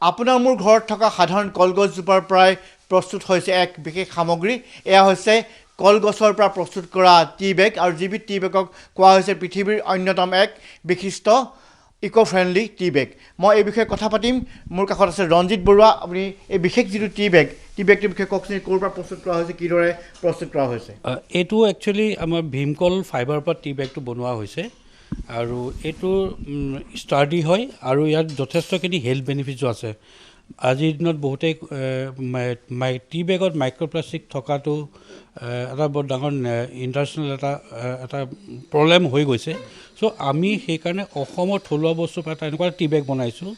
আপোনাৰ মোৰ ঘৰত থকা সাধাৰণ কলগছজোপাৰ পৰাই প্ৰস্তুত হৈছে এক বিশেষ সামগ্ৰী। এয়া হৈছে কলগছৰ পৰা প্ৰস্তুত কৰা টি বেগ, আৰু যিবিধ টি বেগক কোৱা হৈছে পৃথিৱীৰ অন্যতম এক বিশিষ্ট ইকো ফ্ৰেণ্ডলি টি বেগ। মই এই বিষয়ে কথা পাতিম। মোৰ কাষত আছে ৰঞ্জিত বৰুৱা। আপুনি এই বিশেষ যিটো টি বেগটোৰ বিষয়ে কওকচোন, ক'ৰ পৰা প্ৰস্তুত কৰা হৈছে, কিদৰে প্ৰস্তুত কৰা হৈছে? এইটো একচুৱেলি আমাৰ ভীমকল ফাইবাৰৰ পৰা টি বেগটো বনোৱা হৈছে, আৰু এইটো ষ্টাৰ্ডি হয়, আৰু ইয়াত যথেষ্টখিনি হেল্থ বেনিফিটছো আছে। আজিৰ দিনত বহুতেই টি বেগত মাইক্ৰ'প্লাষ্টিক থকাটো এটা বৰ ডাঙৰ ইণ্টাৰনেশ্যনেল এটা প্ৰব্লেম হৈ গৈছে। চ' আমি সেইকাৰণে অসমৰ থলুৱা বস্তুৰ পৰা এটা এনেকুৱা টি বেগ বনাইছোঁ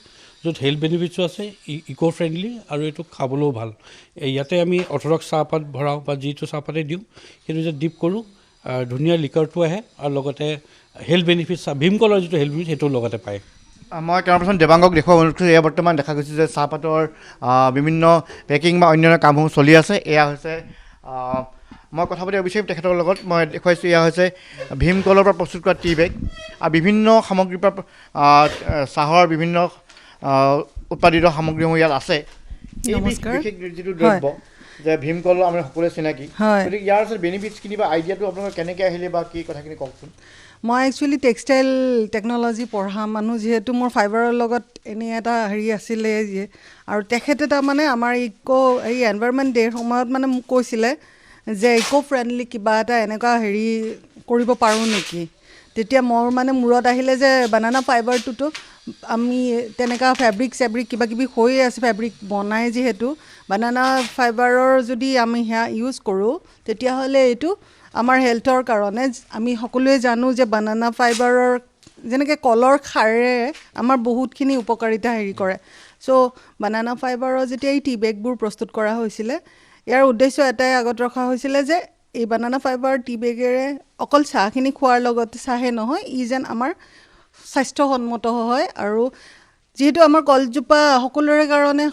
য'ত হেল্থ বেনিফিটছো আছে, ইক' ফ্ৰেণ্ডলি, আৰু এইটো খাবলৈও ভাল। ইয়াতে আমি অৰ্থডক্স চাহপাত ভৰাওঁ বা যিটো চাহপাতে দিওঁ সেইটো যে ডিপ কৰোঁ, ধুনীয়া লিকাৰটো আহে, আৰু লগতে হেল্থ বেনিফিটছ ভীমকলৰ যিটো হেল্থ বেনিফিট সেইটোৰ লগতে পায়। মই কেইবাজন দেৱাংগক দেখুৱাব অনুৰোধ কৰিছোঁ। এয়া বৰ্তমান দেখা গৈছে যে চাহপাতৰ বিভিন্ন পেকিং বা অন্যান্য কামসমূহ চলি আছে। এয়া হৈছে মই কথা পাতিব বিচাৰিম তেখেতৰ লগত। মই দেখুৱাইছোঁ এয়া হৈছে ভীমকলৰ পৰা প্ৰস্তুত কৰা টি বেগ, আৰু বিভিন্ন সামগ্ৰীৰ পৰা চাহৰ বিভিন্ন উৎপাদিত সামগ্ৰীসমূহ ইয়াত আছে। এই বিশেষ যিটো দ্ৰব্য যে ভীমকল আমি সকলোৱে চিনাকি, গতিকে ইয়াৰ আছে বেনিফিটছখিনি বা আইডিয়াটো আপোনালোকৰ কেনেকৈ আহিলে বা কি কথাখিনি কওকচোন। মই একচুৱেলি টেক্সটাইল টেকন'লজি পঢ়া মানুহ, যিহেতু মোৰ ফাইবাৰৰ লগত এনেই এটা হেৰি আছিলে, আৰু তেখেতে তাৰমানে আমাৰ এই এনভাইৰনমেণ্ট ডে'ৰ সময়ত মানে মোক কৈছিলে যে ইক' ফ্ৰেণ্ডলি কিবা এটা এনেকুৱা হেৰি কৰিব পাৰোঁ নেকি। তেতিয়া মোৰ মানে মূৰত আহিলে যে বানানা ফাইবাৰটোতো আমি তেনেকুৱা ফেব্ৰিক কিবাকিবি হৈয়ে আছে, ফেব্ৰিক বনাই যিহেতু বানানা ফাইবাৰৰ যদি আমি সেয়া ইউজ কৰোঁ তেতিয়াহ'লে এইটো আমাৰ হেল্থৰ কাৰণে, আমি সকলোৱে জানো যে বানানা ফাইবাৰৰ যেনেকৈ কলৰ খাৰে আমাৰ বহুতখিনি উপকাৰিতা হেৰি কৰে। চ' বানানা ফাইবাৰৰ যেতিয়া এই টি বেগবোৰ প্ৰস্তুত কৰা হৈছিলে, ইয়াৰ উদ্দেশ্য এটাই আগত ৰখা হৈছিলে যে এই বানানা ফাইবাৰ টি বেগেৰে অকল চাহখিনি খোৱাৰ লগতে চাহে নহয়, ই যেন আমাৰ স্বাস্থ্যসন্মত হয়, আৰু যিহেতু আমাৰ কলজোপা সকলোৰে কাৰণে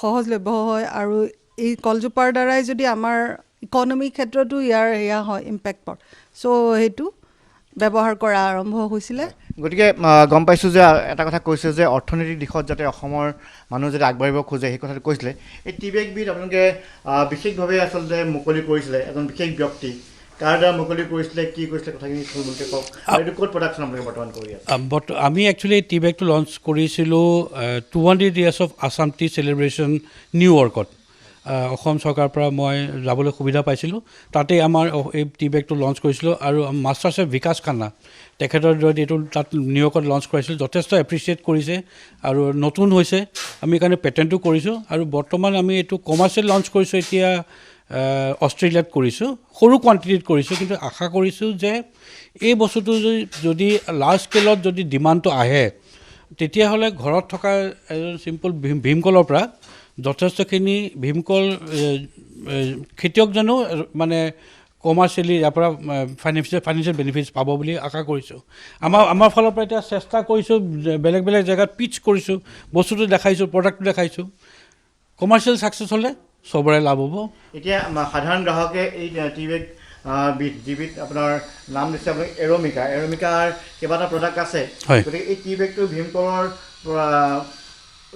সহজলভ্য হয়, আৰু এই কলজোপাৰ দ্বাৰাই যদি আমাৰ ইকনমিক ক্ষেত্ৰতো ইয়াৰ সেয়া হয় ইম্পেক্ট পৰ। চ' সেইটো ব্যৱহাৰ কৰা আৰম্ভ হৈছিলে। গতিকে গম পাইছোঁ যে এটা কথা কৈছে যে অৰ্থনৈতিক দিশত যাতে অসমৰ মানুহ যাতে আগবাঢ়িব খোজে, সেই কথাটো কৈছিলে। এই টি বেগবিধ আপোনালোকে বিশেষভাৱে আচলতে মুকলি কৰিছিলে, এজন বিশেষ ব্যক্তি কাৰ দ্বাৰা মুকলি কৰিছিলে, কি কৰিছিলে, কথাখিনি থুলমূলকৈ কওক, আৰু এইটো ক'ত প্ৰডাকশ্যন আপোনালোকে বৰ্তমান কৰি আছে? আমি একচুৱেলি টি বেগটো লঞ্চ কৰিছিলোঁ 200 years of Assam T celebration নিউয়ৰ্কত। অসম চৰকাৰৰ পৰা মই যাবলৈ সুবিধা পাইছিলোঁ, তাতেই আমাৰ এই টি বেগটো লঞ্চ কৰিছিলোঁ, আৰু মাষ্টাৰ চেফ বিকাশ খান্না তেখেতৰ জৰিয়তে এইটো তাত নিউয়ৰ্কত লঞ্চ কৰাইছিলোঁ। যথেষ্ট এপ্ৰিচিয়েট কৰিছে, আৰু নতুন হৈছে, আমি সেইকাৰণে পেটেণ্টো কৰিছোঁ, আৰু বৰ্তমান আমি এইটো কমাৰ্চিয়েল লঞ্চ কৰিছোঁ এতিয়া অষ্ট্ৰেলিয়াত কৰিছোঁ, সৰু কোৱান্টিটিত কৰিছোঁ, কিন্তু আশা কৰিছোঁ যে এই বস্তুটো যদি লাৰ্জ স্কেলত যদি ডিমাণ্ডটো আহে, তেতিয়াহ'লে ঘৰত থকা এজন চিম্পল ভীমকলৰ পৰা যথেষ্টখিনি ভীমকল খেতিয়কজনো মানে কমাৰ্চিয়েলি ইয়াৰ পৰা ফাইনেন্সিয়েল বেনিফিটছ পাব বুলি আশা কৰিছোঁ। আমাৰ ফালৰ পৰা এতিয়া চেষ্টা কৰিছোঁ, বেলেগ বেলেগ জেগাত পিটছ কৰিছোঁ, বস্তুটো দেখাইছোঁ, প্ৰডাক্টটো দেখাইছোঁ। কমাৰ্চিয়েল ছাকচেছ হ'লে চবৰে লাভ হ'ব। এতিয়া সাধাৰণ গ্ৰাহকে এই টি বেগ যিবিধ আপোনাৰ নাম দিছে আপুনি এৰমিকাৰ কেইবাটা প্ৰডাক্ট আছে, গতিকে এই টি বেগটো ভীমকলৰ পৰা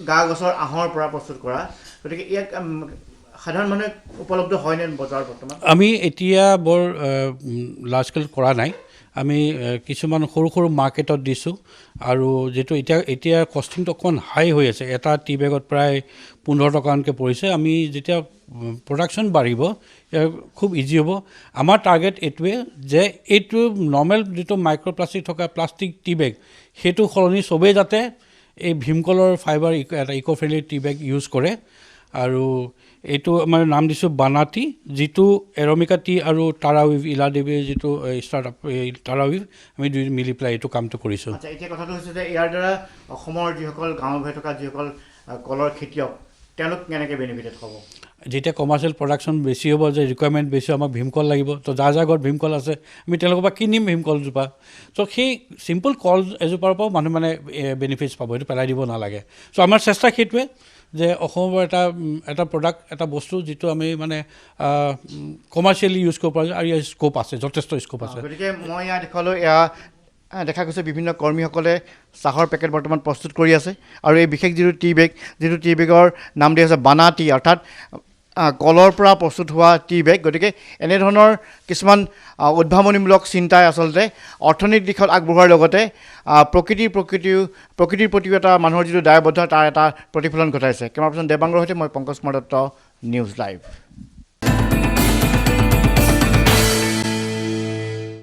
গা গছৰ আঁহৰ পৰা প্ৰস্তুত কৰা, গতিকে ইয়াক সাধাৰণ মানুহে উপলব্ধ হয়নে বজাৰত বৰ্তমান? আমি এতিয়া বৰ লাৰ্জ স্কেল কৰা নাই, আমি কিছুমান সৰু সৰু মাৰ্কেটত দিছোঁ, আৰু যিটো এতিয়া কষ্টিংটো অকণমান হাই হৈ আছে, এটা টি বেগত প্ৰায় 15 টকামানকৈ পৰিছে। আমি যেতিয়া প্ৰডাকশ্যন বাঢ়িব খুব ইজি হ'ব। আমাৰ টাৰ্গেট এইটোৱে যে এইটো নৰ্মেল যিটো মাইক্ৰ'প্লাষ্টিক থকা প্লাষ্টিক টি বেগ, সেইটো সলনি চবেই যাতে এই ভীমকলৰ ফাইবাৰ এটা ইক' ফ্ৰেণ্ডলি টি বেগ ইউজ কৰে, আৰু এইটো আমাৰ নাম দিছোঁ বানাটি, যিটো এৰমিকা টি আৰু টাৰাউইভ ইলাদেৱীৰ যিটো ষ্টাৰ্টআপ, এই টাৰাউইভ আমি দুই মিলি পেলাই এইটো কামটো কৰিছোঁ। আচ্ছা, এতিয়া কথাটো হৈছে যে ইয়াৰ দ্বাৰা অসমৰ যিসকল গাঁৱে ভূঞে থকা যিসকল কলৰ খেতিয়ক, তেওঁলোক কেনেকৈ বেনিফিটেড হ'ব? যেতিয়া কমাৰ্চিয়েল প্ৰডাকশ্যন বেছি হ'ব, যে ৰিকুৱাৰমেণ্ট বেছি, আমাক ভীমকল লাগিব, তো যাৰ ঘৰত ভীমকল আছে আমি তেওঁলোকৰ পৰা কিনিম ভীমকলজোপা। চ' সেই চিম্পল কল এজোপাৰ পৰাও মানুহ মানে বেনিফিটছ পাব, এইটো পেলাই দিব নালাগে। চ' আমাৰ চেষ্টা সেইটোৱে যে অসমৰ এটা প্ৰডাক্ট, এটা বস্তু যিটো আমি মানে কমাৰ্চিয়েলি ইউজ কৰিব পাৰোঁ, আৰু ইয়াৰ স্ক'প আছে, যথেষ্ট স্ক'প আছে। গতিকে মই ইয়াত দেখুৱালোঁ, এয়া দেখা গৈছে বিভিন্ন কৰ্মীসকলে চাহৰ পেকেট বৰ্তমান প্ৰস্তুত কৰি আছে আৰু এই বিশেষ যিটো টি বেগৰ নাম দিয়া হৈছে বানা টি অৰ্থাৎ কলৰ পৰা প্ৰস্তুত হোৱা টি বেগ গতিকে এনেধৰণৰ কিছুমান উদ্ভাৱনীমূলক চিন্তাই আচলতে অৰ্থনৈতিক দিশত আগবঢ়োৱাৰ লগতে প্ৰকৃতিৰ প্ৰতিও এটা মানুহৰ যিটো দায়বদ্ধ তাৰ এটা প্ৰতিফলন ঘটাইছে কেমেৰা পাৰ্চন দেৱাংগৰ সৈতে মই পংকজ কুমাৰ দত্ত নিউজ লাইভ